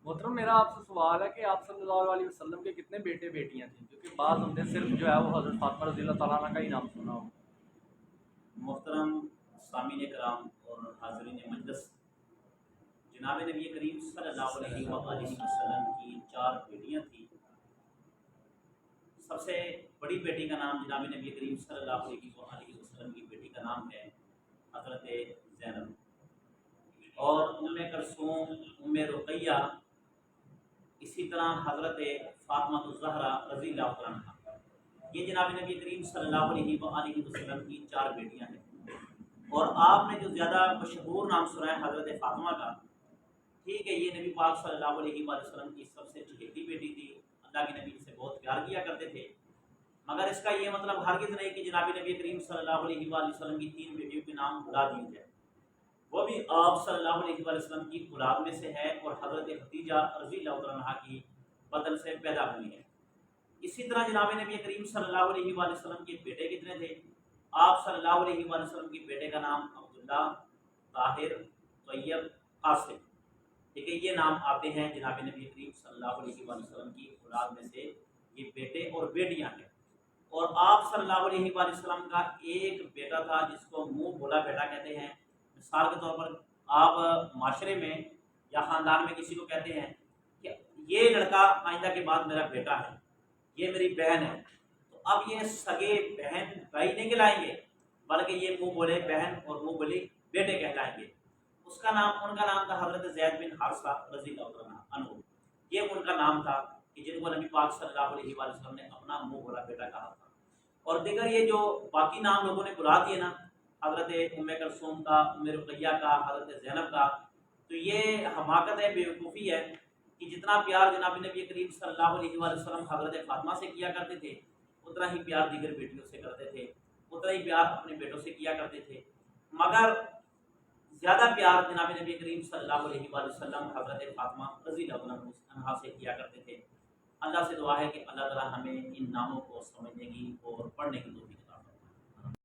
मोहतरम, मेरा आपसे सवाल है कि आप सल्लल्लाहु अलैहि वसल्लम के कितने बेटे बेटियां थीं? क्योंकि बाद हमने सिर्फ जो है वो हज़रत फातिमा रज़ी अल्लाह तआला अन्हा का ही नाम सुना हो। मोहतरम सामीन कराम और हाज़रीन मजलिस, जनाब नबी करीम सल्लल्लाहु अलैहि वसल्लम की 4 बेटियां थीं। सबसे बड़ी बेटी का नाम जनाब नबी करीम सल्लल्लाहु अलैहि वसल्लम की बेटी का नाम है हज़रत ज़ैनब, और उम्मे कलसूम, उम्मे रुक़ैया, इसी तरह हज़रत फ़ातिमा ज़हरा रज़ी अल्लाह अन्हा। ये जनाब नबी करीम सल्लल्लाहु अलैहि वसल्लम की 4 बेटियां हैं। और आपने जो ज़्यादा मशहूर नाम सुना है हज़रत फ़ातिमा का, ठीक है, ये नबी पाक सल्लल्लाहु अलैहि वसल्लम की सबसे चहेती बेटी थी। अल्लाह के नबी से बहुत प्यार किया करते थे। मगर इसका ये मतलब हरगिज़ नहीं कि जनाब नबी करीम सल्लल्लाहु अलैहि वसल्लम की 3 बेटियों के नाम भुला दिए जाए। वो भी आप सल्लल्लाहु अलैहि वसल्लम की औलाद में से है और हज़रत खदीजा रज़ी अल्लाह अन्हा की बदन से पैदा हुई है। इसी तरह जनाब नबी करीम सल्लल्लाहु अलैहि वसल्लम के बेटे कितने थे? आप सल्लल्लाहु अलैहि वसल्लम के बेटे का नाम अब्दुल्ला, ताहिर, तैयब, कासिम, ठीक है, ये नाम आते हैं जनाब नबी करीम सल्लल्लाहु अलैहि वसल्लम की औलाद में से। ये बेटे और बेटियां हैं। और आप सल्लल्लाहु अलैहि वसल्लम का एक बेटा था जिसको मुंह बोला बेटा कहते हैं। मिसाल के तौर पर आप माशरे में या ख़ानदान में किसी को कहते हैं कि ये लड़का आइंदा के बाद मेरा बेटा है, ये मेरी बहन है, तो अब ये सगे बहन भाई नहीं कहलाएंगे, बल्कि ये मुंह बोले बहन और मुंह बोली बेटे कहलाएंगे। उनका नाम था हज़रत ज़ैद बिन हारिसा रज़ी अल्लाह अन्हु। ये उनका नाम था कि जिनको नबी पाक सल्लल्लाहु अलैहि वसल्लम ने अपना मुंह बोला बेटा कहा था। और दीगर ये जो बाकी नाम लोगों ने बुला दिए ना, हज़रत उम्मे कलसूम का, उम्मे रुक़ैया का, हज़रत ज़ैनब का, तो ये हमाकत है, बेवकूफ़ी है कि जितना प्यार जनाब नबी करीम सल्लल्लाहु अलैहि वसल्लम हज़रत फ़ातिमा से किया करते थे, उतना ही प्यार दीगर बेटियों से करते थे, उतना ही प्यार अपने बेटों से किया करते थे। मगर ज़्यादा प्यार जनाब नबी करीम सल्लल्लाहु अलैहि वसल्लम हज़रत फ़ातिमा रज़ी अल्लाह अन्हा से किया करते थे। अल्लाह से दुआ है कि अल्लाह ताला हमें इन नामों को समझने की और पढ़ने की तौफ़ीक़